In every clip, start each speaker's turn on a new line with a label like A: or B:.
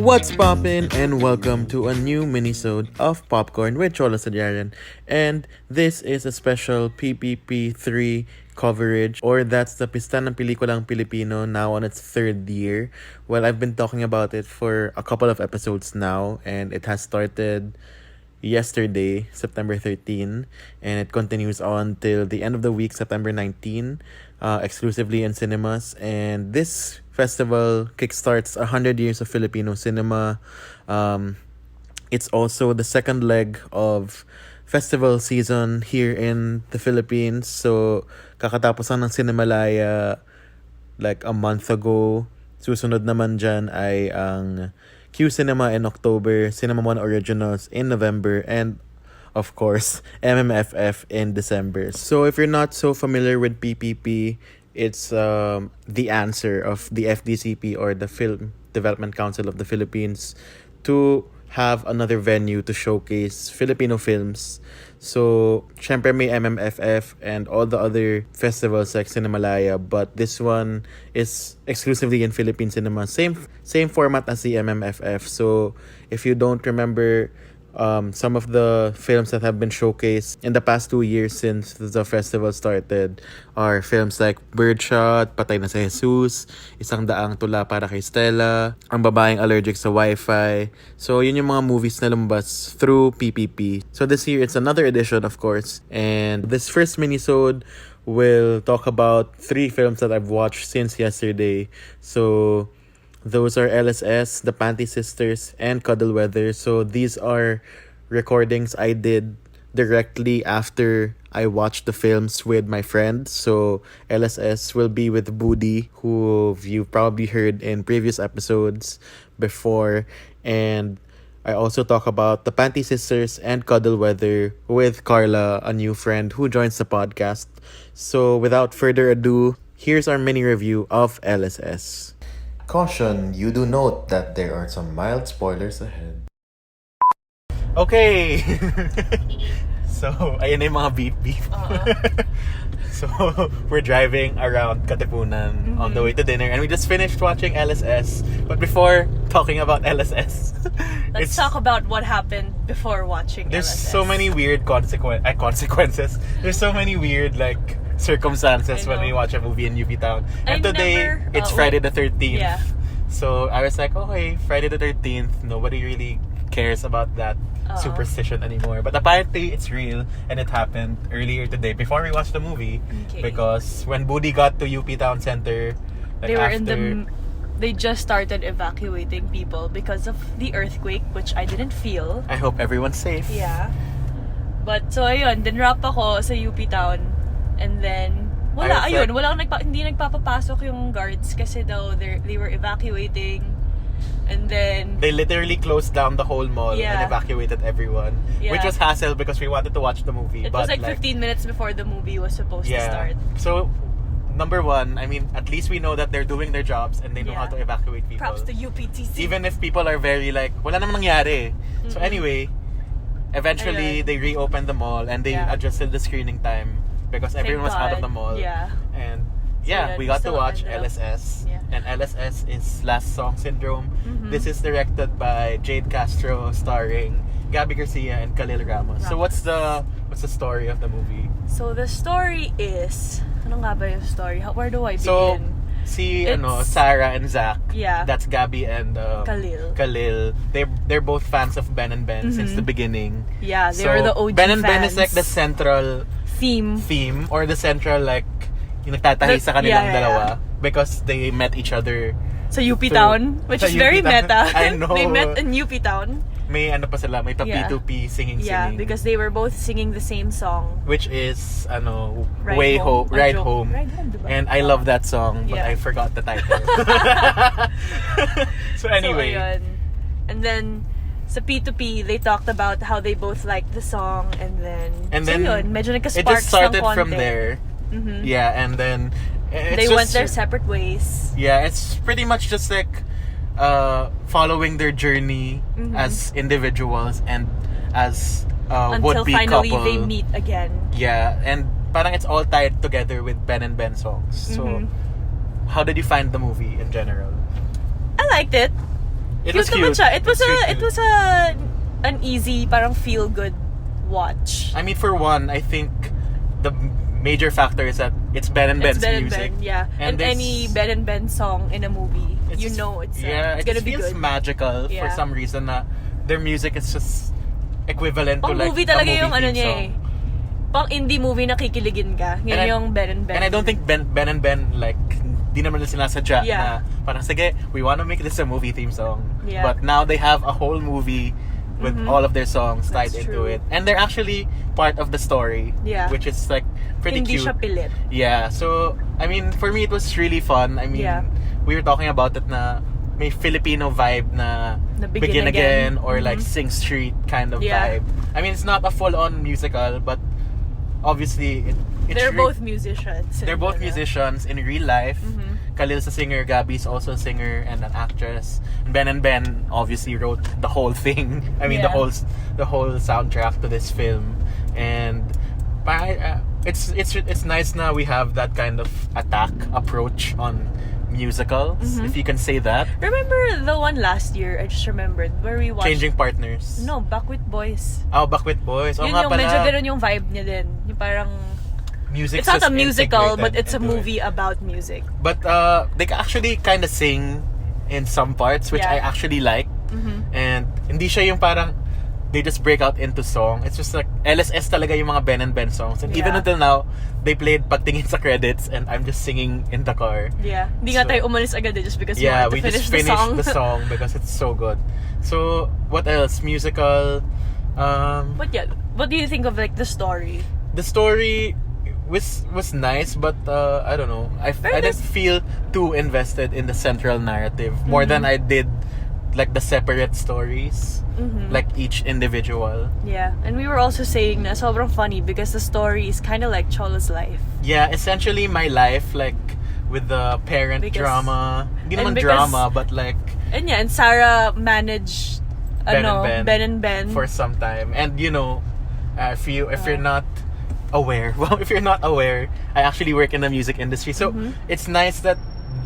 A: What's poppin', and welcome to a new minisode of Popcorn with Cholo Sediaren. And this is a special PPP 3 coverage, or that's the Pista ng Pelikulang Pilipino, now on its third year. Well, I've been talking about it for a couple of episodes now, and it has started yesterday, September 13, and it continues on till the end of the week, September 19, exclusively in cinemas. And this festival kickstarts 100 years of Filipino cinema. It's also the second leg of festival season here in the Philippines. So, kakatapos lang ng Cinemalaya like a month ago. Susunod naman dyan ay ang Q Cinema in October, Cinema One Originals in November, and of course, MMFF in December. So if you're not so familiar with PPP, it's the answer of the FDCP, or the Film Development Council of the Philippines, to have another venue to showcase Filipino films. So, syempre may MMFF and all the other festivals like Cinemalaya, but this one is exclusively in Philippine cinema. Same format as the MMFF. So, if you don't remember some of the films that have been showcased in the past 2 years since the festival started are films like Birdshot, Patay na si Jesus, Isang Daang Tula para kay Stella, Ang Babaeng Allergic sa Wi-Fi. So, yun yung mga movies na lumabas through PPP. So, this year, it's another edition, of course. And this first minisode will talk about 3 films that I've watched since yesterday. So, those are LSS, the Panti Sisters, and Cuddle Weather. So these are recordings I did directly after I watched the films with my friends. So LSS will be with Boodie, who you've probably heard in previous episodes before. And I also talk about the Panti Sisters and Cuddle Weather with Karla, a new friend who joins the podcast. So without further ado, here's our mini review of LSS. Caution, you do note that there are some mild spoilers ahead. Okay! So, ayun na yung mga beep-beep. So, we're driving around Katipunan on the way to dinner, and we just finished watching LSS. But before talking about LSS,
B: let's talk about what happened before watching
A: there's
B: LSS.
A: so many weird consequences. There's so many weird, circumstances when we watch a movie in UP Town. And today, it's Friday the 13th.
B: Yeah.
A: So I was like, okay, Friday the 13th, nobody really cares about that superstition anymore. But apparently, it's real, and it happened earlier today before we watched the movie.
B: Okay.
A: Because when Boodie got to UP Town Center,
B: they just started evacuating people because of the earthquake, which I didn't feel.
A: I hope everyone's safe.
B: Yeah. But so ayun, dinrap ako sa UP Town, and then hindi nagpapapasok yung guards kasi daw they were evacuating, and then
A: they literally closed down the whole mall and evacuated everyone, which was hassle because we wanted to watch the movie.
B: It was 15 minutes before the movie was supposed to start.
A: So number one, I mean, at least we know that they're doing their jobs and they know how to evacuate people.
B: Props to UPTC.
A: Even if people are very wala namang nangyari. So anyway, eventually they reopened the mall and they adjusted the screening time because everyone was out of the mall.
B: Yeah.
A: And
B: So
A: we got to watch LSS.
B: Yeah.
A: And LSS is Last Song Syndrome. This is directed by Jade, Castro, starring Gabbi, Garcia, and Khalil, Ramos. So what's the story of the movie?
B: So the story is, ano nga ba yung story? Where do I begin?
A: So Sarah and Zach.
B: Yeah.
A: That's Gabbi and Khalil. They're both fans of Ben&Ben since the beginning.
B: Yeah, they were the OG
A: Ben&Ben
B: fans.
A: is like the central theme, or the central yung nagtatahi sa kanilang dalawa because they met each other
B: sa UP Town, which is very meta.
A: I know.
B: They met in UP Town.
A: May pa sila, may pa-P2P singing.
B: Yeah, because they were both singing the same song,
A: which is
B: Ride Home.
A: Diba? And I love that song, but I forgot the title. So anyway.
B: And then sa P2P, they talked about how they both liked the song, and then yun, medyo nagka-sparks
A: it just started
B: ng konti
A: from there. Yeah, and then
B: they went their separate ways.
A: Yeah, it's pretty much just following their journey as individuals and as would-be couple.
B: Until finally they meet again.
A: Yeah, and parang it's all tied together with Ben&Ben songs. So, how did you find the movie in general?
B: I liked it.
A: It was
B: naman
A: cute.
B: siya. It was
A: It's cute.
B: an easy, parang feel good watch.
A: I mean, for one, I think the major factor is that it's Ben&Ben's music.
B: Yeah. And
A: this-
B: any Ben&Ben song in a movie,
A: it's
B: you
A: just-
B: know it's
A: it
B: gonna
A: just
B: be
A: feels
B: good.
A: magical for
B: Yeah.
A: some reason na their music is just equivalent to
B: Pang
A: like
B: movie
A: a
B: talaga
A: movie
B: yung ano
A: theme
B: niya
A: song.
B: Pang indie movie na kikiligin ka. Yan
A: And
B: yung Ben&Ben.
A: And I don't think Ben&Ben like di naman nila sinasadya
B: Yeah.
A: na parang sige, we want to make this a movie theme song.
B: Yeah.
A: But now they have a whole movie with all of their songs tied
B: That's
A: into
B: true.
A: it. And they're actually part of the story.
B: Yeah.
A: Which is like pretty
B: Hindi
A: cute.
B: siya pilit.
A: Yeah. So, I mean, for me it was really fun. I mean,
B: Yeah.
A: we were talking about it na may Filipino vibe na Begin Again or like Sing Street kind of
B: Yeah.
A: vibe. I mean, it's not a full-on musical, but obviously it's
B: They're both musicians.
A: they're both musicians in real life. Khalil's a singer, Gabbi's also a singer and an actress. And Ben&Ben obviously wrote the whole thing. I mean,
B: Yeah.
A: the whole soundtrack to this film. And it's nice now we have that kind of approach on musicals, if you can say that.
B: Remember the one last year, I just remembered, where we watched...
A: Changing Partners.
B: No, Back with Boys.
A: Oh, Back with Boys. Oh,
B: Yun
A: nga
B: yung
A: pala.
B: medyo ganun yung vibe niya din. Yung parang...
A: Music's
B: It's not a
A: just
B: musical,
A: integrated
B: but it's a
A: into it.
B: movie about music.
A: But they actually kind of sing in some parts, which
B: Yeah.
A: I actually like. And hindi siya yung parang they just break out into song. It's just like LSS talaga yung mga Ben&Ben songs. And even
B: Yeah.
A: until now, they played pagtingin sa credits and I'm just singing in the car.
B: Yeah. Hindi nga
A: So-
B: tayo umalis agad just because
A: Yeah,
B: we
A: we
B: wanted to
A: just
B: finish
A: finished
B: the song.
A: because it's so good. So, what else? Musical.
B: But yeah, what do you think of like the story?
A: The story was nice, but I don't know. I didn't feel too invested in the central narrative more than I did like the separate stories, like each individual.
B: Yeah. And we were also saying na sobrang funny because the story is kind of like Cholo's life.
A: Yeah, essentially my life, like with the parent
B: Because-
A: drama. Hindi
B: and
A: naman
B: because-
A: drama, but like
B: And yeah, and Sarah managed Ben&Ben
A: for some time. And you know, if you're not aware, if you're not aware, I actually work in the music industry. So it's nice that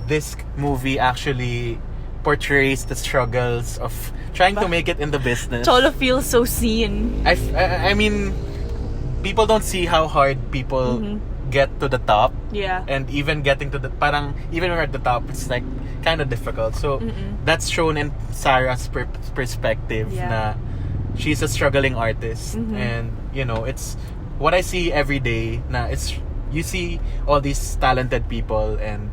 A: this movie actually portrays the struggles of trying to make it in the business.
B: Cholo feels so seen.
A: I mean, people don't see how hard people get to the top.
B: Yeah.
A: And even getting to the parang even when we're at the top, it's like kind of difficult. So that's shown in Sarah's perspective.
B: Yeah.
A: Na she's a struggling artist, and you know it's what I see every day. Na it's you see all these talented people, and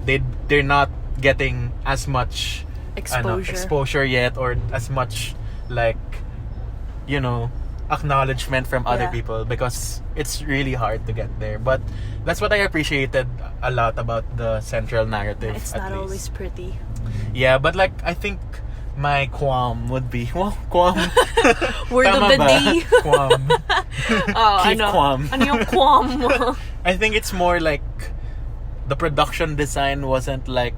A: they're not getting as much exposure yet, or as much like you know acknowledgement from other
B: Yeah.
A: people, because it's really hard to get there. But that's what I appreciated a lot about the central narrative.
B: It's
A: at
B: not
A: least.
B: always pretty.
A: Yeah, but like I think my qualm would be qualm.
B: Word of
A: Tama
B: the
A: ba?
B: day.
A: Qualm.
B: Oh,
A: Keep qualm.
B: Ano yung qualm mo?
A: I think it's more like the production design wasn't like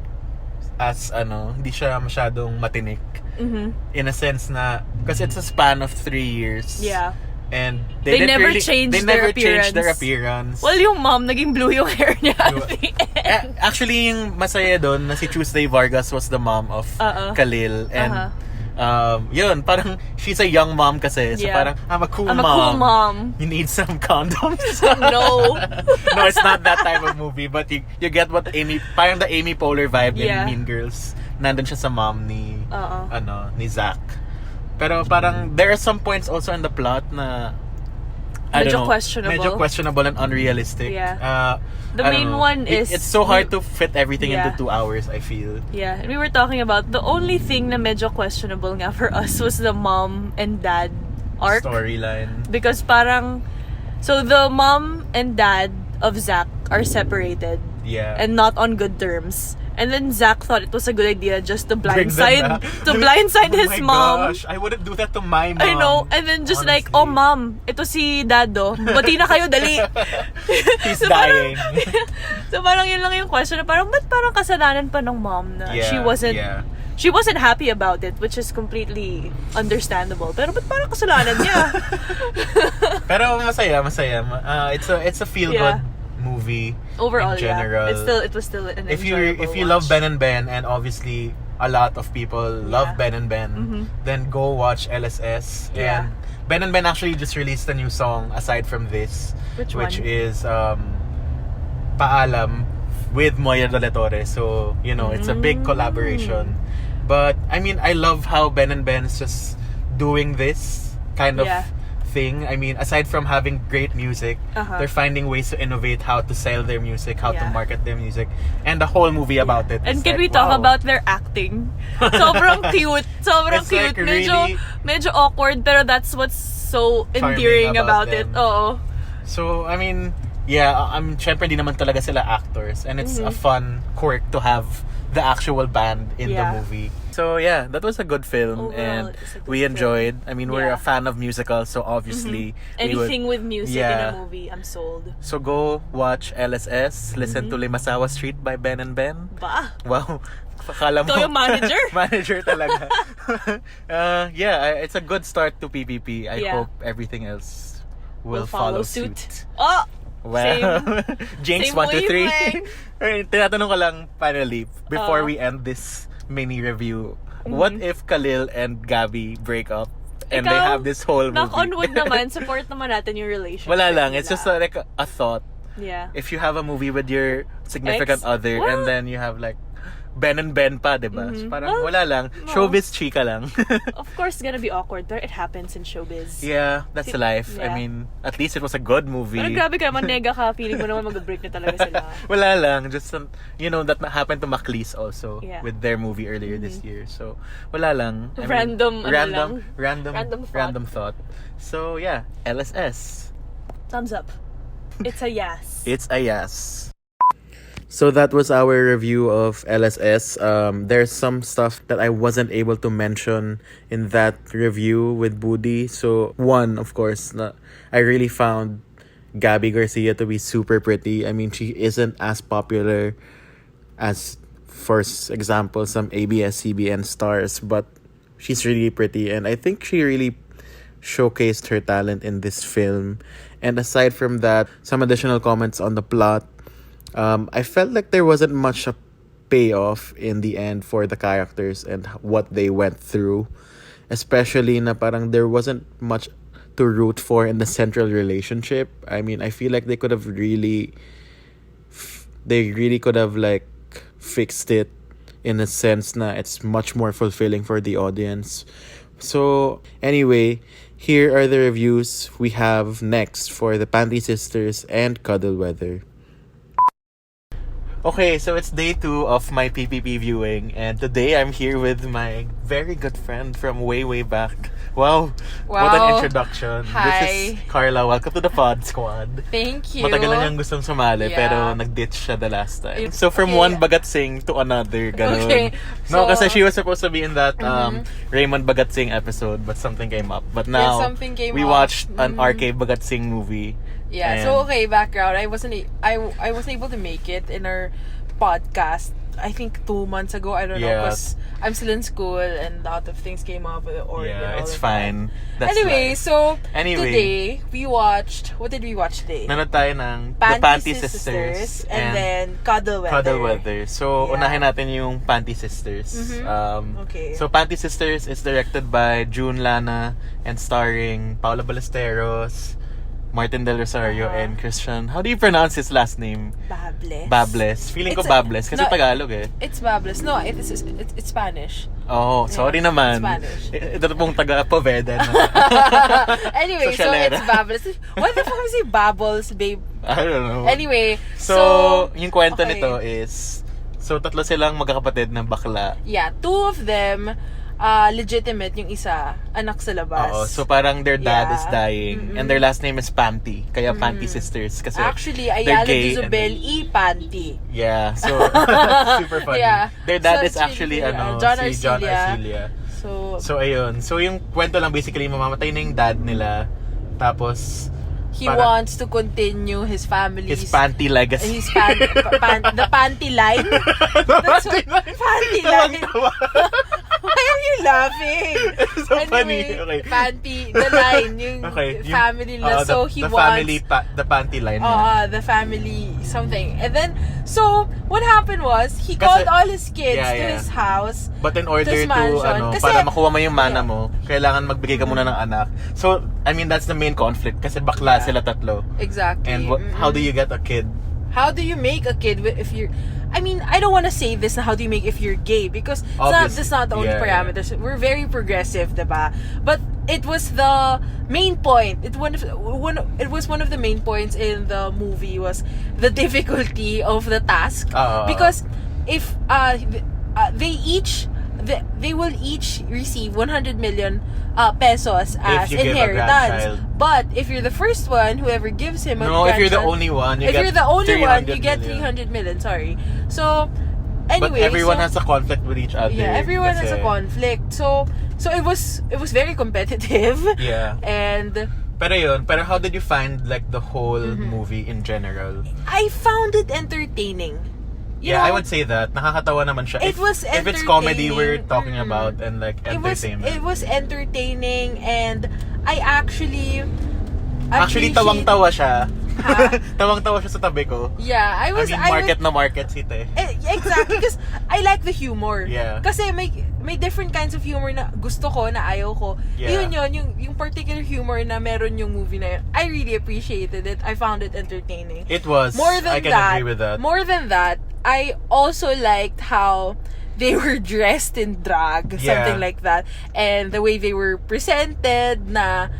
A: as hindi siya masyadong matinik. In a sense na because it's a span of 3 years.
B: Yeah.
A: And
B: They
A: didn't
B: never
A: really,
B: changed
A: they
B: their
A: never changed their
B: appearance.
A: appearance.
B: Well, yung mom, naging blue yung hair niya at the end.
A: Actually, yung masaya doon na si Tuesday Vargas was the mom of Khalil. And yun, parang she's a young mom kasi. So
B: Yeah.
A: parang, I'm a cool
B: I'm a
A: mom.
B: cool mom.
A: You need some condoms.
B: No.
A: No, it's not that type of movie. But you get what parang the Amy Poehler vibe
B: Yeah.
A: in Mean Girls. Nandun siya sa mom ni, ni Zach. Pero parang, there are some points also in the plot na, I
B: Medyo
A: don't know,
B: questionable.
A: medyo questionable and unrealistic.
B: Yeah. The
A: I don't
B: main
A: know.
B: one is...
A: It's so hard to fit everything
B: Yeah.
A: into 2 hours, I feel.
B: Yeah, and we were talking about the only thing na medyo questionable nga for us was the mom and dad arc.
A: Storyline.
B: Because parang... So the mom and dad of Zach are separated.
A: Yeah.
B: And not on good terms. And then Zach thought it was a good idea just to
A: Bring them
B: blindside
A: back.
B: his
A: Oh my
B: mom.
A: gosh, I wouldn't do that to my mom.
B: I know. And then just like,
A: honestly.
B: oh mom, ito si dado. Bati na kayo, dali.
A: He's
B: So parang-
A: dying.
B: So parang yun lang yung question na parang, ba't parang kasalanan pa ng mom na
A: Yeah,
B: she wasn't happy about it, which is completely understandable. Pero ba't parang kasalanan niya?
A: Pero masaya. It's a feel good movie.
B: Overall,
A: in general.
B: yeah. It was still an
A: If you
B: enjoyable
A: love
B: watch.
A: Ben&Ben, and obviously a lot of people love Ben&Ben, then go watch LSS. And Ben&Ben actually just released a new song aside from this, which is Paalam with Moya de la Torre. So, you know, it's a big collaboration. But, I mean, I love how Ben&Ben is just doing this kind of thing. I mean, aside from having great music, they're finding ways to innovate how to sell their music, how to market their music, and the whole movie about it.
B: And can we talk about their acting? Sobrang cute. Sobrang
A: It's
B: cute.
A: like really
B: Medyo awkward, pero that's what's so endearing about it. Oo.
A: So, I mean, syempre di naman talaga sila actors, and it's a fun quirk to have the actual band in the movie. So yeah, that was a good film.
B: Overall,
A: and
B: it's a good
A: we enjoyed.
B: film.
A: I mean, we're a fan of musicals, so obviously
B: anything with music in a movie, I'm sold.
A: So go watch LSS, listen to Limasawa Street by Ben&Ben.
B: Ba?
A: Wow. Akala mo,
B: Ikaw yung manager?
A: manager talaga. It's a good start to PPP. I hope everything else will follow suit.
B: Oh!
A: Well,
B: Same.
A: Jinx,
B: Same
A: 1, 2, 3.
B: wavelength.
A: Tinatanong ko lang, finally, before we end this mini review, what if Khalil and Gabbi break up and they have this whole movie?
B: Knock on wood naman, support naman natin yung relationship.
A: Wala lang, it's
B: nila.
A: just like a thought.
B: Yeah.
A: If you have a movie with your significant other
B: Well,
A: and then you have like Ben&Ben pa, diba? So parang wala lang. Showbiz chika lang.
B: Of course, it's gonna be awkward, but it happens in showbiz.
A: Yeah, that's life.
B: Yeah.
A: I mean, at least it was a good movie.
B: Pero grabe ka naman, nega ka. Feeling mo naman mag-break na talaga sila.
A: Wala lang. Just, that happened to Maclis also with their movie earlier this year. So, wala lang. I mean, random thought. So, yeah. LSS.
B: Thumbs up. It's a yes.
A: It's a yes. So that was our review of LSS. There's some stuff that I wasn't able to mention in that review with Boodie. So one, of course, I really found Gabbi Garcia to be super pretty. I mean, she isn't as popular as, for example, some ABS-CBN stars, but she's really pretty, and I think she really showcased her talent in this film. And aside from that, some additional comments on the plot. I felt like there wasn't much a payoff in the end for the characters and what they went through. Especially na parang there wasn't much to root for in the central relationship. I mean, I feel like they could have really could have like fixed it in a sense na it's much more fulfilling for the audience. So anyway, here are the reviews we have next for the Panti Sisters and Cuddle Weather. Okay, so it's day 2 of my PPP viewing, and today I'm here with my very good friend from way back. Wow. What an introduction.
C: Hi.
A: This is Karla. Welcome to the pod squad.
C: Thank you.
A: Matagal na niyang gustong sumali, pero nag-ditch siya the last time. So from one Bagatsing to another, ganun.
C: Okay.
A: No, kasi she was supposed to be in that Raymond Bagatsing episode, but something came up. But now, we watched an RK Bagatsing movie.
C: Yeah, so okay, background. I wasn't able to make it in our podcast. I think 2 months ago. I don't know, because I'm still in school and a lot of things came up with the org.
A: Yeah, it's fine. That's
C: anyway,
A: life.
C: so today we watched. What did we watch today?
A: Nanood tayo ng
C: Panti
A: The Panti
C: Sisters and then Cuddle Weather.
A: Cuddle Weather. So, unahin natin yung Panti Sisters.
C: Okay.
A: So, Panti Sisters is directed by June Lana and starring Paolo Ballesteros, Martin Del Rosario, and Christian. How do you pronounce his last name? Bables. Feeling ko Bables kasi Tagalog eh.
C: It's Bables. No, it's Spanish.
A: Oh, sorry naman.
C: Spanish.
A: Ito pong taga-Poveda na.
C: Anyway, so it's Bables. What the fuck is he? Babbles, babe?
A: I don't know.
C: Anyway,
A: so yung kwento nito is, so tatlo silang magkakapatid na bakla.
C: Yeah, 2 of them legitimate, yung isa anak sa labas.
A: Oo, so parang their dad is dying and their last name is Panti, kaya Panti Sisters kasi
C: actually Ayala Dizobel Panti.
A: Yeah, so super funny.
C: Yeah.
A: Their dad
C: So
A: is actually si John Arcilia. So ayun, so yung kwento lang basically mamamatay na yung dad nila, tapos
C: he wants to continue his family's
A: panty legacy.
C: His the panty line. That's panty line. Why am are you laughing?
A: It's so funny. Okay.
C: Panti, the line, yung family na. So he wants...
A: the panty line.
C: The family something. And then, so, what happened was, he called all his kids to his house.
A: But in order to, para makuha mo yung mana mo, kailangan magbigay ka muna ng anak. So, I mean, that's the main conflict. Kasi bakla sila tatlo.
C: Exactly.
A: And how do you get a kid?
C: How do you make a kid if you're... I mean, I don't want to say this na how do you make if you're gay, because that's not the only parameters. Yeah. We're very progressive, diba? But it was the main point. It was one of the main points in the movie was the difficulty of the task. Because if they will each receive 100 million pesos as inheritance. But if you're the first one, whoever gives him a grandchild,
A: if you're the only one, you get 300 million.
C: Sorry. So, anyway,
A: but everyone has a conflict with each other.
C: Yeah, everyone has a conflict. So it was very competitive.
A: Yeah.
C: And
A: pero how did you find like the whole movie in general?
C: I found it entertaining. You know,
A: I would say that. Nakakatawa naman siya.
C: It was entertaining.
A: If it's comedy we're talking about and like entertainment.
C: It was entertaining, and I actually
A: tawang-tawa siya. Tawang-tawa siya sa tabi ko.
C: Yeah, I
A: market si Te.
C: Exactly, because I like the humor.
A: Yeah.
C: Kasi may different kinds of humor na gusto ko, na ayaw ko.
A: Yeah.
C: Yung particular humor na meron yung movie na yun. I really appreciated it. I found it entertaining.
A: It was. I can agree with that.
C: More than that, I also liked how they were dressed in drag, something like that. And the way they were presented na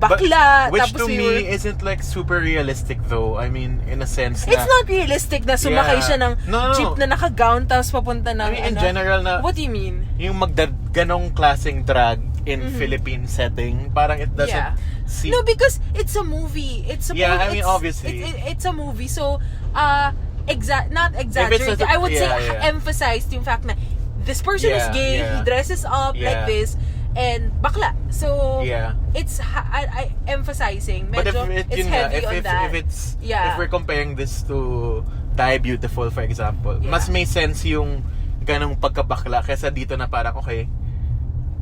C: bakla.
A: Which to me isn't like super realistic though. I mean, in a sense
C: it's not realistic na sumakay siya ng jeep na naka-gown tapos papunta ng
A: in general na...
C: What do you mean?
A: Yung ganong klaseng drag in Philippine setting, parang it doesn't seem...
C: No, because it's a movie.
A: I mean, obviously.
C: It's a movie. So, not exaggerated. I would say emphasized yung fact na this person is gay, he dresses up like this, and bakla. So, it's I emphasizing.
A: But
C: it's heavy on that.
A: If we're comparing this to Die Beautiful, for example, mas may sense yung ganong pagkabakla kaysa dito na parang, okay,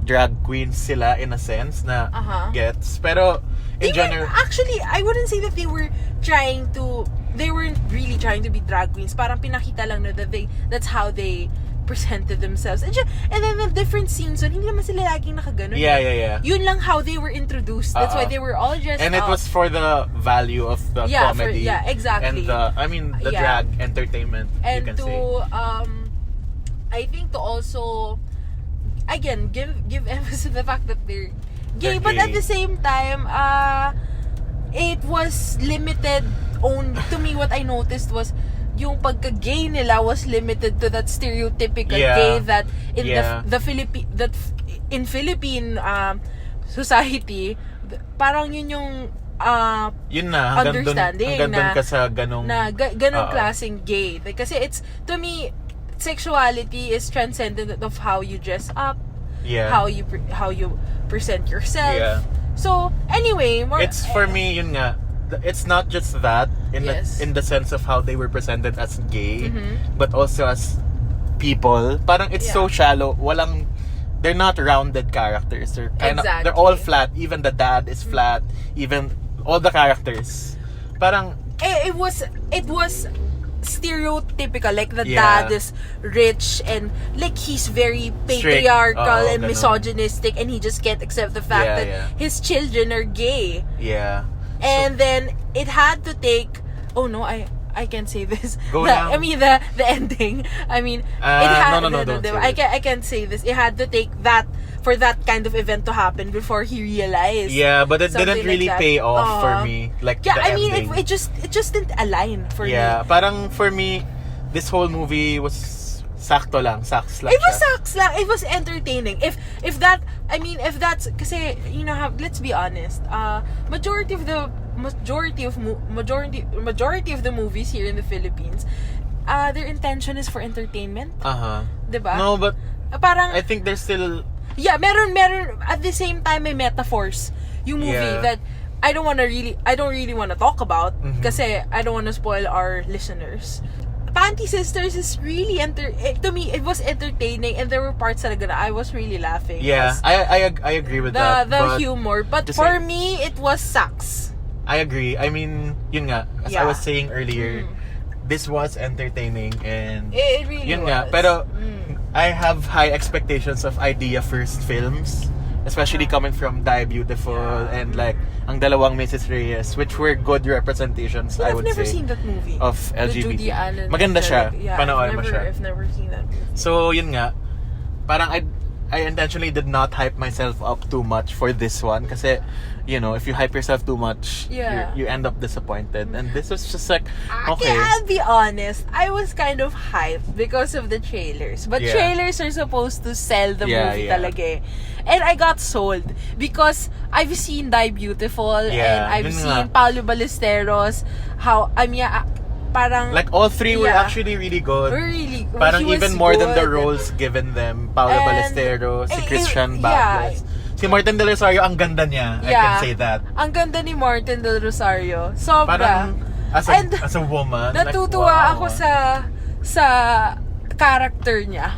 A: drag queens sila in a sense na gets. Pero, in general...
C: Actually, I wouldn't say that they weren't really trying to be drag queens. Parang pinakita lang na that's how they presented themselves. And then the different scenes, so hindi naman sila laging nakaganon.
A: Yeah.
C: Yun lang how they were introduced. That's why they were all dressed
A: and
C: up.
A: it was for the value of the comedy.
C: Exactly.
A: And the drag entertainment,
C: and
A: you can say.
C: I think to also, again, give emphasis to the fact that they're gay, but at the same time, it was limited. To me, what I noticed was yung pagka-gay nila was limited to that stereotypical gay that in in Philippine society, parang yun yung understanding
A: hanggang dun ka sa ganong
C: klaseng gay. Kasi it's, to me, sexuality is transcendent of how you dress up, how you present yourself. So anyway,
A: it's for me yun nga. It's not just that in the sense of how they were presented as gay, but also as people. Parang it's so shallow. They're not rounded characters. They're they're all flat. Even the dad is flat. Even all the characters. Parang
C: it was stereotypical, like the dad is rich and like he's very patriarchal and misogynistic, and he just can't accept the fact that his children are gay. And then it had to take. Oh no, I can't say this. I mean the ending. I mean it had. No. I can't say this. It had to take that for that kind of event to happen before he realized.
A: Yeah, but it didn't really pay off for me. Like the ending.
C: It just didn't align for me.
A: Yeah, parang for me, this whole movie was sakto lang, saks lang.
C: It was saks lang. It was entertaining. If that's kasi let's be honest. Majority of the movies here in the Philippines, their intention is for entertainment. Diba?
A: No, but
C: parang
A: I think there's still
C: meron at the same time may metaphors yung movie that I don't really want to talk about kasi I don't want to spoil our listeners. Panti Sisters is really to me it was entertaining, and there were parts talaga na I was really laughing.
A: Yeah, I agree with that.
C: The humor, but for me it was sucks.
A: I agree. I mean, yun nga, as I was saying earlier, this was entertaining, and
C: it really
A: yun
C: was.
A: nga, pero I have high expectations of idea first films, especially coming from Die Beautiful and like ang dalawang Mrs. Reyes, which were good representations, I would say.
C: I've never seen that movie.
A: Of LGBT. Maganda siya. Panoorin mo siya.
C: I've never seen that movie.
A: So, yun nga, parang I intentionally did not hype myself up too much for this one kasi, you know, if you hype yourself too much, you end up disappointed. And this was just like, okay.
C: I'll be honest, I was kind of hyped because of the trailers. But trailers are supposed to sell the movie talaga eh. And I got sold because I've seen Die Beautiful and I've seen Paolo Ballesteros, parang
A: like all three were actually really good.
C: Really,
A: parang even more than the roles given them. Paolo Ballesteros, si Christian Bables. Si Martin Del Rosario, ang ganda niya. I can say that.
C: Ang ganda ni Martin Del Rosario. Sobra.
A: Parang as a woman,
C: natutuwa ako sa character niya.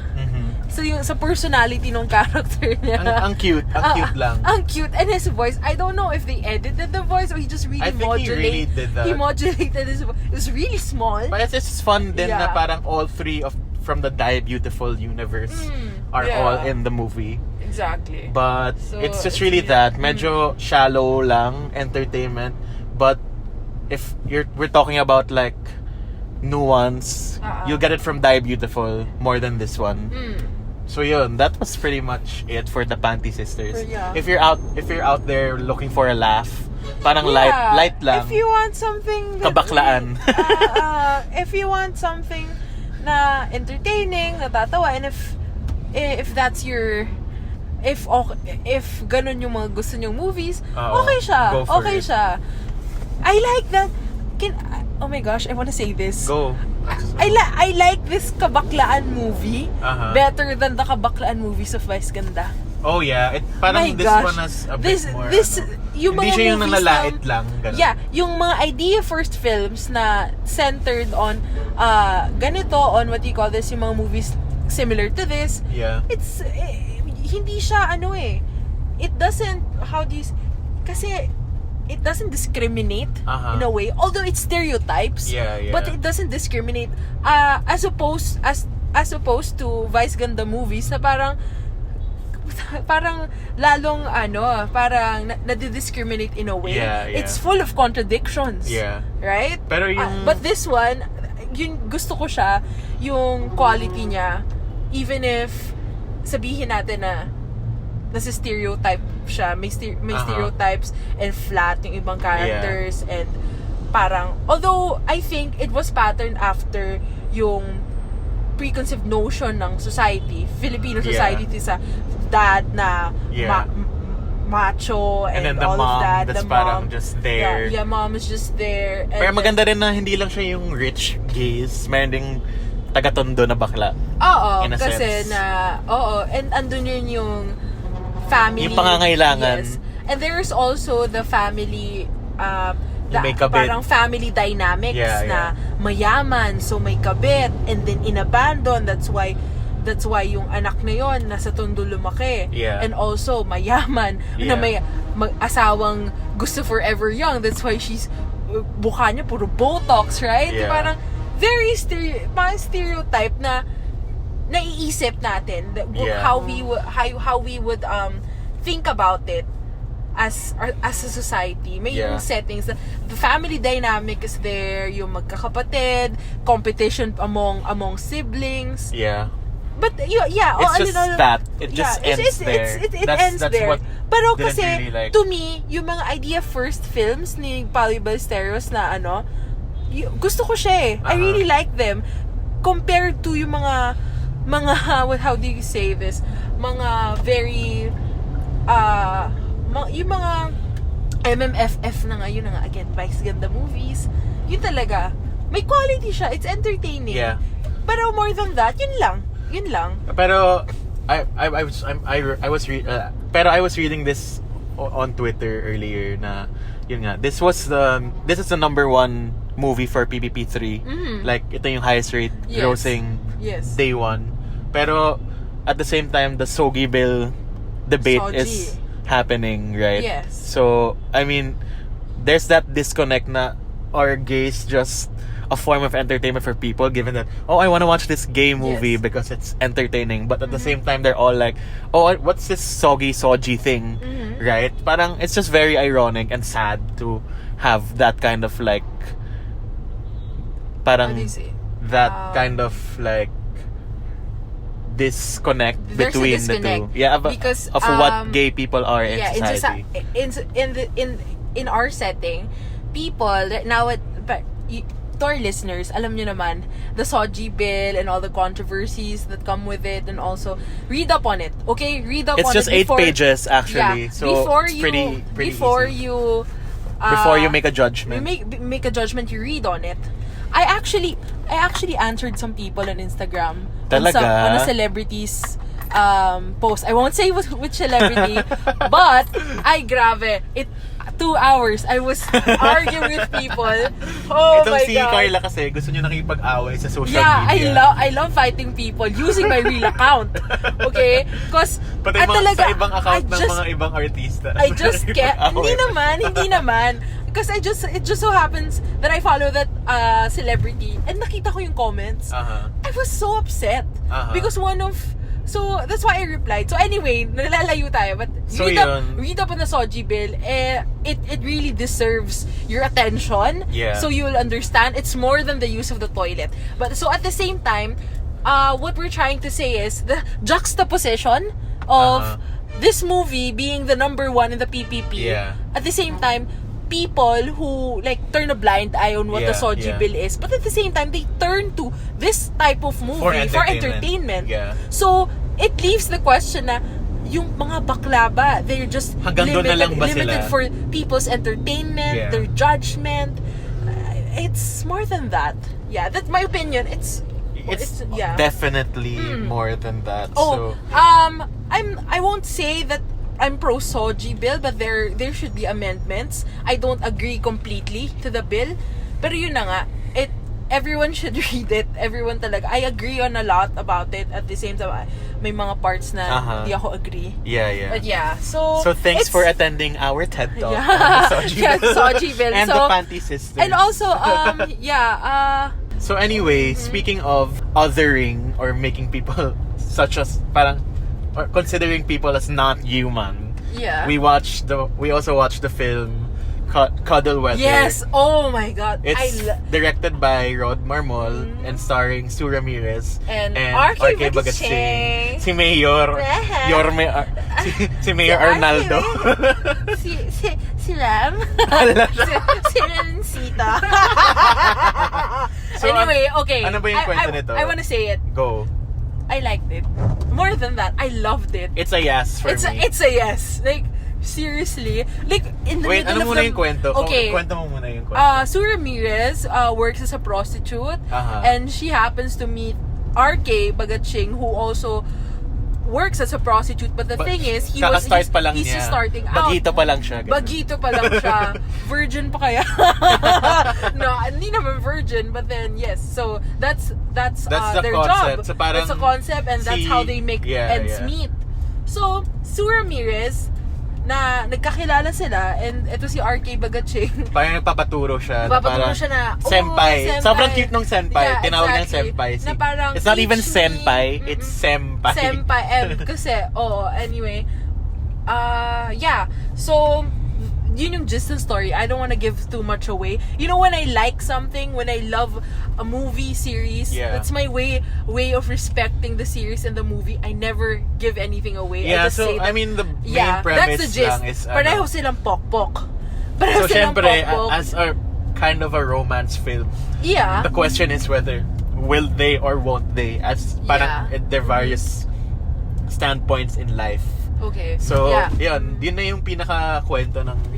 C: So yung sa personality ng character niya.
A: Ang cute. Ang cute lang.
C: Ang cute. And his voice, I don't know if they edited the voice or he just really modulated.
A: He really did that.
C: He modulated his voice. It was really small.
A: But it's fun din na parang all three from the Die Beautiful universe are all in the movie.
C: Exactly.
A: But it's just really that. Medyo shallow lang entertainment. But if we're talking about like nuance, you'll get it from Die Beautiful more than this one. So yun, that was pretty much it for the Panti Sisters. If you're out there looking for a laugh, parang light lang.
C: If you want something
A: kabaklaan.
C: If you want something na entertaining, natatawa, and if that's your if ganun yung mga gusto nyong movies, okay siya. Okay siya. I like that. Oh my gosh, I want to say this.
A: Go.
C: I like this kabaklaan movie better than the kabaklaan movies of Vice Ganda.
A: Oh yeah, parang this one has a bit more.
C: Yung
A: hindi
C: mga
A: siya yung nanlalait lang. Ganun.
C: Yeah, yung mga idea first films na centered on ganito, on what you call this, yung mga movies similar to this.
A: Yeah.
C: It's hindi siya it doesn't kasi it doesn't discriminate in a way, although it's stereotypes. But it doesn't discriminate as opposed to Vice Ganda movies na parang lalong parang nadidiscriminate in a way. It's full of contradictions. Right?
A: Pero
C: but this one, yung gusto ko siya, yung quality niya, even if sabihin natin na nasa stereotype siya, may stereotypes and flat yung ibang characters and parang, although I think it was patterned after yung preconceived notion ng society, Filipino society, sa dad na macho and
A: then the
C: all
A: mom,
C: of that.
A: that's
C: the
A: parang
C: mom
A: just there.
C: Yeah, mom is just there. And
A: pero maganda rin na hindi lang siya yung rich gays, meron ding taga-tondo na bakla.
C: Oo,
A: in a
C: kasi
A: sense.
C: and andun yun yung family.
A: Yung pangangailangan.
C: Yes. And there's also the family,
A: parang
C: family dynamics na mayaman, so may kabit, and then inabandon. That's why yung anak na yon nasa tondo lumaki. And also mayaman na may asawang gusto forever young. That's why she's mukha niya puro botox, right? Parang very stereotype na naiisip natin how we would think about it as a society. May yung settings, the family dynamic is there, yung magkakapatid, competition among siblings. But
A: it's just that it just ends there.
C: It ends there. Pero kasi
A: really like.
C: To me, yung mga idea first films ni Paolo Ballesteros na gusto ko siya I really like them compared to yung mga how do you say this? Mga very yung mga MMFF na ngayon na again, Vice Ganda movies. Yun talaga. May quality siya. It's entertaining. Pero more than that, yun lang.
A: Pero I was reading this on Twitter earlier na yun nga, this is the number one movie for PPP 3. Like, ito yung highest rate grossing day 1. Pero, at the same time, the Sogi Bill debate is happening, right?
C: Yes.
A: So, I mean, there's that disconnect na, are gays just a form of entertainment for people, given that, oh, I want to watch this gay movie because it's entertaining, but at the same time they're all like, oh, what's this soji thing, right? Parang it's just very ironic and sad to have that kind of like parang that kind of like disconnect
C: There's
A: between
C: a disconnect.
A: the two, yeah,
C: because
A: of what gay people are in society.
C: In our setting, people now to our listeners, alam nyo naman, the Soji bill and all the controversies that come with it, and also read up on it. Okay, read up on it.
A: It's just 8 pages actually.
C: Yeah,
A: so
C: before
A: it's
C: you
A: pretty
C: before
A: easy.
C: before
A: you make a judgment.
C: You make a judgment, you read on it. I actually answered some people on Instagram on a celebrity's post. I won't say which celebrity, but ay grabe, 2 hours I was arguing with people. Oh
A: Itong
C: my
A: si
C: God.
A: Karla kasi gusto niya nakipag-away sa social media.
C: I love fighting people using my real account. Okay? Because
A: Pati sa ibang account ng mga ibang artista.
C: I just can't. Hindi naman. Because it just so happens that I follow that celebrity and nakita ko yung comments. I was so upset. Because so that's why I replied. So anyway, nalalayo tayo, but read up on the Soji bill. It really deserves your attention.
A: Yeah.
C: So you will understand it's more than the use of the toilet. But so at the same time, what we're trying to say is the juxtaposition of this movie being the number 1 in the PPP.
A: Yeah.
C: At the same time, people who like turn a blind eye on what the Soji bill is, but at the same time they turn to this type of movie for entertainment.
A: Yeah.
C: So it leaves the question na yung mga bakla ba, they're just limited for people's entertainment, their judgment. It's more than that. Yeah, that's my opinion. It's
A: definitely more than that.
C: Oh,
A: so
C: I won't say that I'm pro Soji bill, but there should be amendments. I don't agree completely to the bill, pero yun na nga, everyone should read it. Everyone talaga. I agree on a lot about it. At the same time, may mga parts na hindi ako agree.
A: Yeah.
C: But yeah, so
A: thanks for attending our TED Talk on the
C: Soji bill.
A: And the Panti Sisters.
C: And also,
A: So anyway, speaking of othering or making people such as or considering people as not human.
C: Yeah.
A: We also watched the film Cuddle Weather.
C: Yes. Oh my God.
A: It's directed by Marmol and starring Sue Ramirez
C: and
A: RK Bagatsing. Si Mayor si Mayor Arnaldo.
C: si Ram. si Rancita.
A: So,
C: anyway, okay.
A: Ano ba yung kwento nito?
C: I wanna say it.
A: Go.
C: I liked it. More than that, I loved it.
A: It's a yes for me.
C: It's a yes. Like, seriously. Like, in the middle of
A: muna yung kwento?
C: Okay.
A: Kwento mo muna yung kwento.
C: Sue Ramirez works as a prostitute. And she happens to meet RK Bagatsing, who also works as a prostitute. But the thing is, he's just starting out.
A: Bagito pa lang siya.
C: Virgin pa kaya? No, hindi naman virgin. But then, yes. So, that's their
A: concept.
C: job.
A: So, parang
C: that's the concept, and that's how they make ends meet. So, Sue Ramirez, na nagkakilala sila, and ito si RK Bagatsing.
A: Parang nagpapaturo siya.
C: Na
A: senpai. Sobrang cute nung senpai.
C: Yeah,
A: Tinawag niyang senpai.
C: Na parang,
A: it's not even senpai, it's senpai.
C: Senpai. Kasi, anyway. Yeah. So, yun yung gist ng story. I don't want to give too much away. You know, when I like something, when I love a movie series, that's my way of respecting the series and the movie. I never give anything away.
A: Yeah,
C: I just say that,
A: the main premise
C: that's the gist.
A: lang is
C: Pareho silang pokpok.
A: So, syempre, as a kind of a romance film, the question is whether will they or won't they, as parang their various standpoints in life.
C: Okay.
A: So, yun na yung pinaka-kwento ng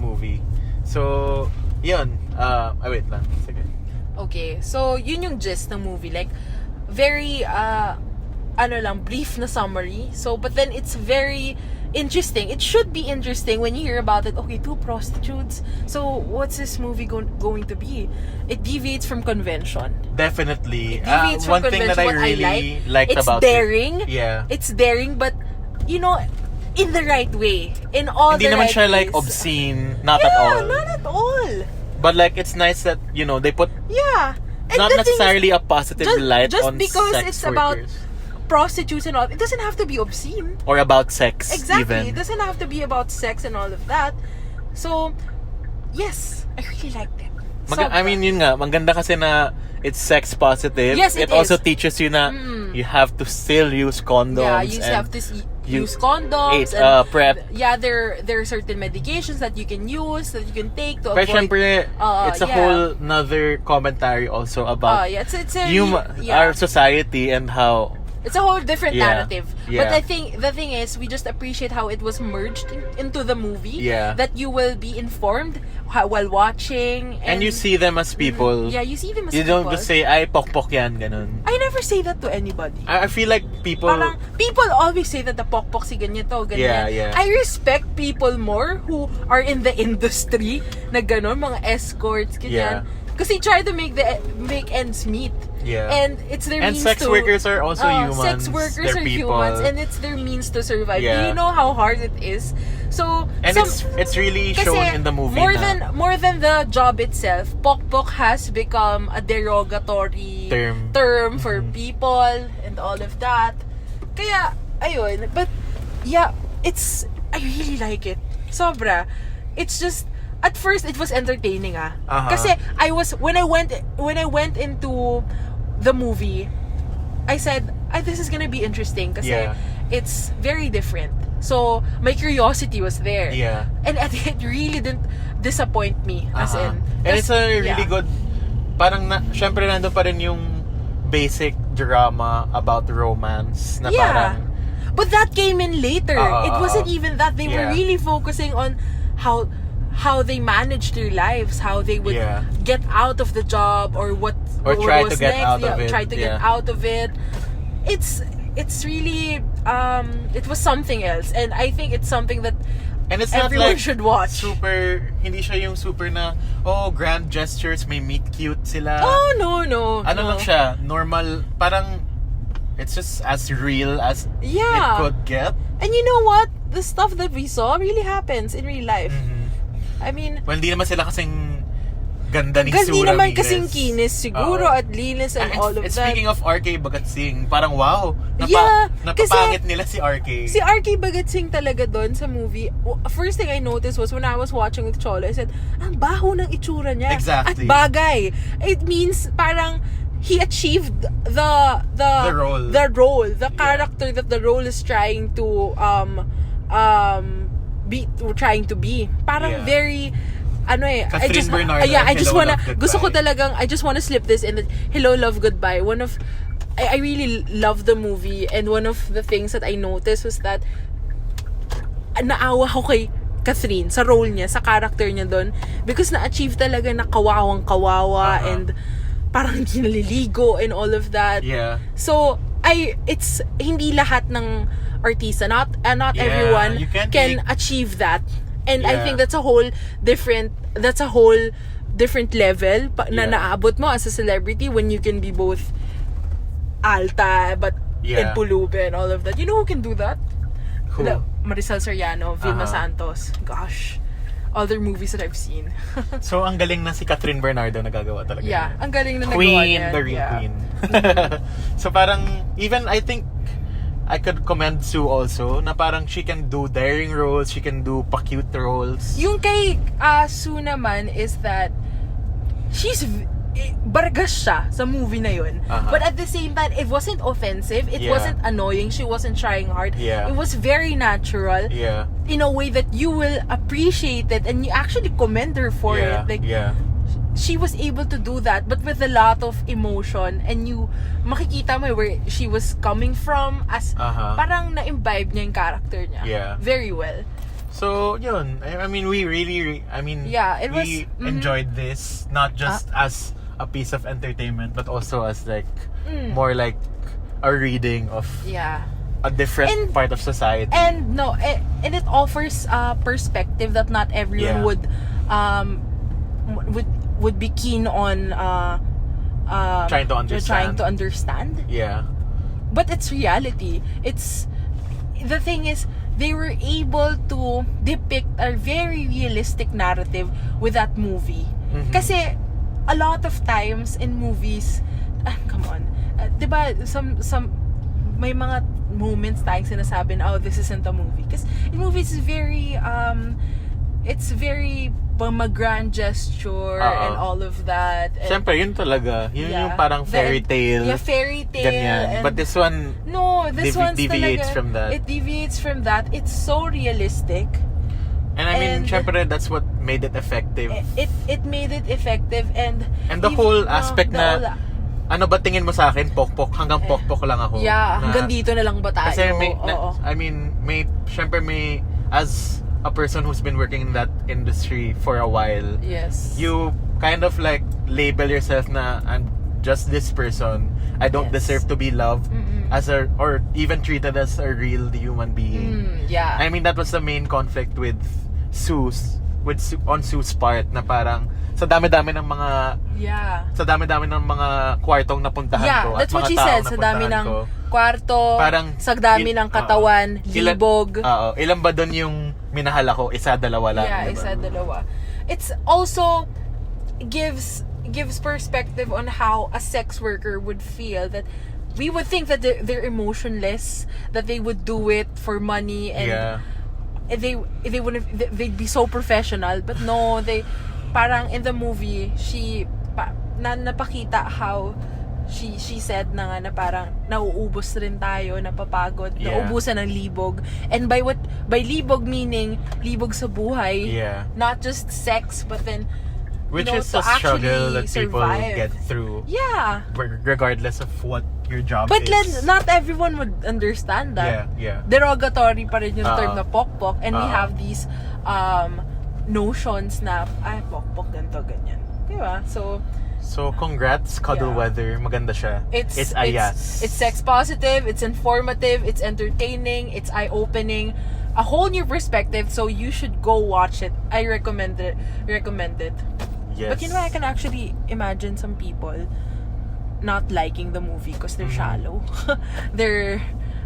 A: movie. So, yun. Wait lang. Sige.
C: Okay. So, yun yung gist ng movie. Like, very, brief na summary. So, but then it's very interesting. It should be interesting when you hear about it. Okay, 2 prostitutes. So what's this movie going to be? It deviates from convention.
A: Definitely.
C: It deviates from
A: One thing that I
C: convention, what
A: really liked
C: it's
A: about
C: daring.
A: it. Yeah.
C: It's daring, but in the right way. In all
A: Hindi
C: the
A: naman
C: right
A: siya like
C: ways.
A: obscene, not at all.
C: Not at all.
A: But like it's nice that they put
C: Yeah. And
A: not
C: the thing is,
A: necessarily a positive light
C: just
A: on
C: because
A: sex
C: it's
A: workers.
C: about prostitutes and all, it doesn't have to be obscene.
A: Or about sex
C: Exactly.
A: even.
C: It doesn't have to be about sex and all of that. So, yes, I really liked it.
A: I mean, yun nga, maganda kasi na it's sex positive.
C: Yes, it
A: also
C: is.
A: teaches you na you have to still use condoms.
C: Yeah, you
A: and
C: have to use condoms.
A: prep.
C: Yeah, there are certain medications that you can use, that you can take to
A: But
C: avoid...
A: syempre, it's a whole another commentary also about
C: it's a
A: our society and how...
C: It's a whole different narrative.
A: Yeah.
C: But I think the thing is, we just appreciate how it was merged into the movie.
A: Yeah.
C: That you will be informed while watching.
A: And you see them as people.
C: Yeah, you see them as
A: you
C: people.
A: don't just say, ay, pokpok yan, ganun.
C: I never say that to anybody.
A: I feel like people...
C: Parang, people always say that the pokpok si ganyan to, ganyan.
A: Yeah.
C: I respect people more who are in the industry na ganon, mga escorts, ganyan.
A: Yeah.
C: Because they try to make ends meet.
A: Yeah.
C: And it's their
A: And
C: means
A: sex
C: to...
A: workers are also humans.
C: Sex workers
A: They're
C: are
A: people.
C: humans, and it's their means to survive.
A: Yeah.
C: Do you know how hard it is? So...
A: And it's really
C: kasi
A: shown in the movie
C: more than the job itself, pokpok has become a derogatory term for people and all of that. Kaya, ayun. But, yeah, I really like it. Sobra. It's just... At first, it was entertaining Kasi when I went into the movie, I said, this is gonna be interesting kasi it's very different. So, my curiosity was there.
A: Yeah.
C: And it really didn't disappoint me. As in.
A: And it's a really good, parang syempre nandun pa rin yung basic drama about romance na parang...
C: But that came in later. It wasn't even that. They were really focusing on how they managed their lives, how they would get out of the job or what
A: try
C: was
A: to get
C: next.
A: out of it.
C: Try to get out of it. It's really it was something else, and I think it's something that
A: and it's
C: everyone
A: not like
C: should watch.
A: Super, hindi siya yung super na grand gestures, may meet cute sila.
C: Oh no.
A: Lang siya, normal, parang it's just as real as it could get.
C: And you know what? The stuff that we saw really happens in real life. I mean,
A: well, hindi naman sila kasing ganda ni Sue
C: hindi naman
A: Ramirez.
C: kasing kinis siguro at linis and all of that.
A: Speaking of RK Bagatsing, parang wow, napapangit nila si RK.
C: Si RK Bagatsing talaga doon sa movie. First thing I noticed was when I was watching with Cholo, I said, ang baho ng itsura niya.
A: Exactly.
C: At bagay. It means parang he achieved the role, the character that the role is trying to be. Parang very I just wanna slip this in that Hello Love Goodbye. I really love the movie, and one of the things that I noticed was that naawa ko kay Catherine sa role niya, sa character niya doon, because na-achieve talaga na kawawang-kawawa and parang hindi naliligo and all of that.
A: Yeah.
C: So, it's hindi lahat ng artista, not everyone can achieve that. And I think that's a whole different level na naabot mo as a celebrity when you can be both alta and pulube and all of that. You know who can do that?
A: Who?
C: Marisol Soriano, Vilma Santos. Gosh. Other movies that I've seen.
A: So, ang galing na si Catherine Bernardo nagagawa talaga.
C: Yeah, ang galing na
A: Queen,
C: nagawa niya.
A: the real queen. So, parang, even I think I could commend Sue also, na parang she can do daring roles, she can do pa-cute roles.
C: Yung kay Sue naman is that she's bargas siya sa movie na yun. But at the same time, it wasn't offensive, it wasn't annoying, she wasn't trying hard. It was very natural in a way that you will appreciate it and you actually commend her for it. Like, she was able to do that, but with a lot of emotion, and you makikita mo where she was coming from as parang na-imbibe niya yung character niya very well.
A: So, yun. I mean, we really, we enjoyed this, not just as a piece of entertainment, but also as like more like a reading of a different
C: And-
A: part of society.
C: And no, and it offers a perspective that not everyone would be keen on
A: Trying to understand. Yeah.
C: But it's reality. It's the thing is they were able to depict a very realistic narrative with that movie.
A: Mhm.
C: Kasi a lot of times in movies, come on, 'di ba some may mga moments tayong sinasabi na, oh, this isn't a movie. Because in movies, it's very mag-grand gesture and all of that. And,
A: Siyempre, yun talaga. Yun yung parang fairy tale.
C: Yeah, fairy tale.
A: Ganyan. But this one,
C: no, this one
A: deviates
C: talaga,
A: from that.
C: It deviates from that. It's so realistic.
A: And I mean,
C: And-
A: syempre, that's what made it effective.
C: It made it effective and
A: And the whole aspect
C: the
A: na, ano ba tingin mo sa akin? Pokpok. Hanggang pokpok lang ako.
C: Yeah,
A: Na-
C: hanggang dito na lang ba tayo?
A: Kasi
C: Oo.
A: syempre may, as a person who's been working in that industry for a while,
C: Yes.
A: you kind of like label yourself na, I'm just this person. I don't
C: Yes.
A: deserve to be loved or even treated as a real human being.
C: Yeah.
A: I mean, that was the main conflict with on Sue's part, na parang sa dami-dami ng mga kwartong napuntahan
C: Yeah,
A: ko
C: that's
A: at
C: what
A: mga
C: she
A: taong
C: said. Sa dami
A: napuntahan
C: ng
A: ko.
C: kwarto,
A: Parang
C: sa dami ng katawan, libog.
A: Ilan ba doon yung minahal ako? Isa, dalawa lang.
C: Yeah,
A: diba?
C: isa, dalawa. It's also gives perspective on how a sex worker would feel, that we would think that they're emotionless, that they would do it for money and
A: Yeah.
C: they'd be so professional, but no, they parang in the movie napakita how she said na nga na parang nauubos rin tayo, napapagod,
A: Yeah.
C: nauubusan ng libog. And by libog meaning libog sa buhay,
A: Yeah.
C: not just sex, but then
A: Which
C: you know,
A: is
C: to
A: a struggle that
C: actually
A: people
C: survive.
A: get through,
C: Yeah.
A: regardless of what your job
C: But
A: is.
C: not everyone would understand that.
A: Yeah.
C: Derogatory pa rin yung term na
A: Uh-uh.
C: pokpok, and we
A: Uh-uh.
C: have these notions na pokpok ganito ganyan, diba?
A: So congrats, Cuddle
C: Yeah.
A: Weather. Maganda siya.
C: It's
A: ayas.
C: it's sex positive, it's informative, it's entertaining, it's eye opening, a whole new perspective. So you should go watch it. I recommend it.
A: Yes.
C: But you know, I can actually imagine some people not liking the movie because they're shallow. They're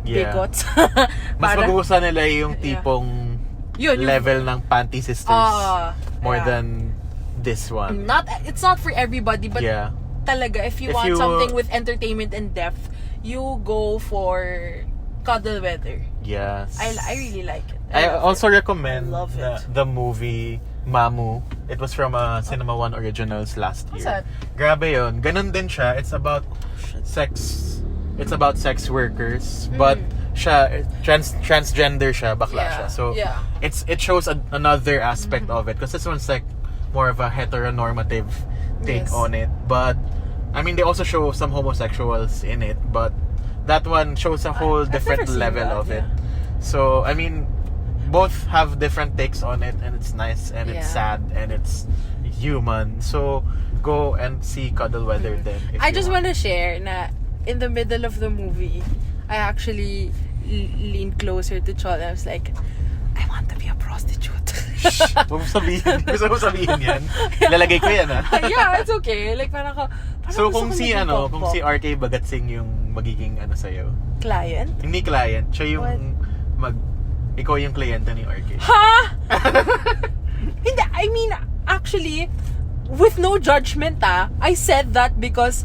A: Yeah.
C: bigots.
A: Mas
C: Para-
A: magugustuhan nila yung tipong
C: Yun, yung-
A: level ng Panti Sisters more
C: yeah.
A: than this one.
C: It's not for everybody, but
A: Yeah.
C: talaga, if you want something with entertainment and depth, you go for Cuddle Weather.
A: Yes.
C: I really like it.
A: I
C: love
A: also
C: it.
A: recommend
C: I love it.
A: the movie Mamu. It was from Cinema One Originals last year.
C: What's that?
A: Grabe yun. Ganun din siya. It's about sex. It's about sex workers, but siya transgender siya, bakla
C: Yeah,
A: siya. So
C: yeah.
A: it shows another aspect of it, because this one's like more of a heteronormative take
C: Yes.
A: on it. But I mean, they also show some homosexuals in it, but that one shows a whole
C: I've
A: different
C: never seen
A: level
C: that,
A: of it.
C: yeah.
A: So I mean, both have different takes on it, and it's nice, and it's
C: Yeah.
A: sad, and it's human. So go and see Cuddle Weather then. if
C: I
A: you
C: just want to share na in the middle of the movie, I actually leaned closer to Cholo. I was like, I want to be a prostitute.
A: Huwag mo sabihin. Gusto mo sabihin yan? Lalagay ko yan,
C: Yeah, it's okay. Like, parang
A: So
C: gusto
A: kung
C: ko
A: si
C: maging
A: kung
C: pokpok.
A: si RK Bagatsing yung magiging sa'yo.
C: Client?
A: Hindi client, siya yung ikaw yung kliyente ni RK.
C: Ha? Hindi, I mean, actually, with no judgment, I said that because,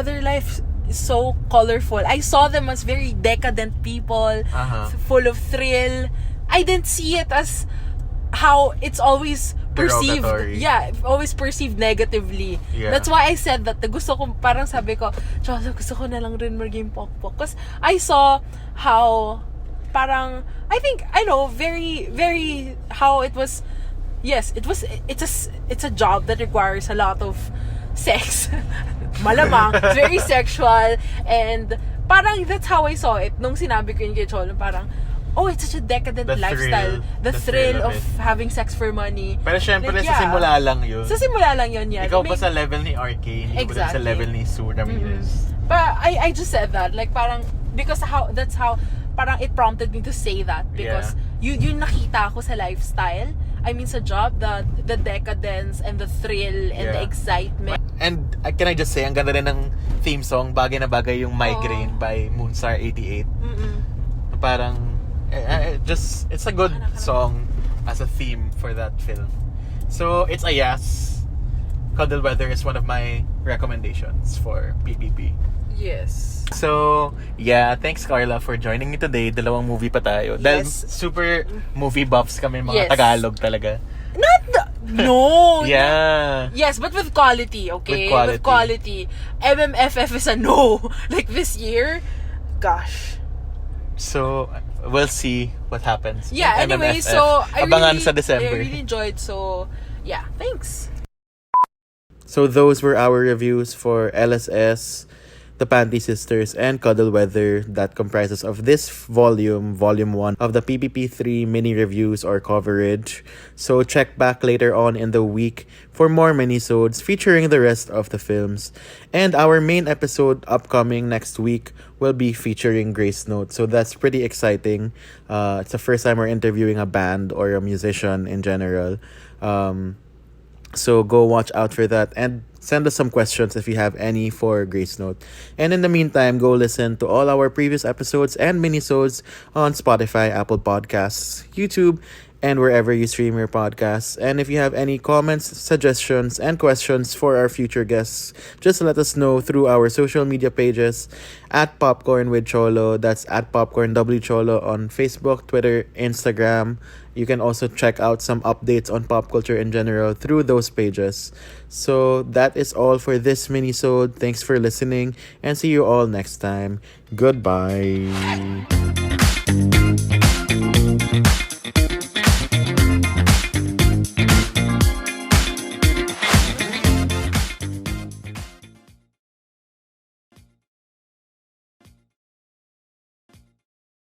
C: their life is so colorful. I saw them as very decadent people, full of thrill. I didn't see it as how it's always perceived.
A: Derogatory.
C: Yeah, always perceived negatively.
A: Yeah.
C: That's why I said that. Gusto ko, parang sabi ko, Cholo, gusto ko na lang rin maging pokpok. Because I saw how, parang, very, very, how it was, yes, it's a job that requires a lot of sex. Malamang, it's very sexual, and parang that's how I saw it. Nung sinabi ko yun kay Cholo, parang, it's such a decadent
A: The
C: lifestyle.
A: thrill.
C: The thrill of
A: it.
C: having sex for money.
A: Pero syempre,
C: Like,
A: sa simula lang yun.
C: Sa simula lang yun yan.
A: Ikaw pa sa level ni RK, hindi ko din sa
C: Exactly.
A: level ni Sue Ramirez.
C: But I just said that, like, parang, because that's how parang it prompted me to say that because yun nakita ko sa lifestyle. I mean sa job, the decadence and the thrill and the excitement.
A: And can I just say, ang ganda rin ng theme song, bagay na bagay yung Migraine by Moonstar 88. Parang it's a good song as a theme for that film. So it's a yes. Cuddle Weather is one of my recommendations for PPP.
C: Yes.
A: So, yeah, thanks Karla for joining me today. Dalawang movie pa tayo. Dahil super movie buffs kami, mga Tagalog talaga.
C: No.
A: Yeah.
C: Yes, but with quality, okay?
A: With quality.
C: MMFF is a no. Like this year, gosh.
A: So, we'll see what happens.
C: Yeah, anyway,
A: MMFF.
C: so
A: Abangan sa December.
C: I really enjoyed, so yeah, thanks.
A: So those were our reviews for LSS, the Panti Sisters, and Cuddle Weather. That comprises of this volume 1 of the PPP3 mini reviews or coverage. So check back later on in the week for more minisodes featuring the rest of the films. And our main episode upcoming next week will be featuring Grace Note. So that's pretty exciting. It's the first time we're interviewing a band or a musician in general. So go watch out for that and send us some questions if you have any for Grace Note. And in the meantime, go listen to all our previous episodes and minisodes on Spotify, Apple Podcasts, YouTube, and wherever you stream your podcasts. And if you have any comments, suggestions, and questions for our future guests, just let us know through our social media pages at Popcorn with Cholo. That's at Popcorn W Cholo on Facebook, Twitter, Instagram. You can also check out some updates on pop culture in general through those pages. So that is all for this minisode. Thanks for listening and see you all next time. Goodbye.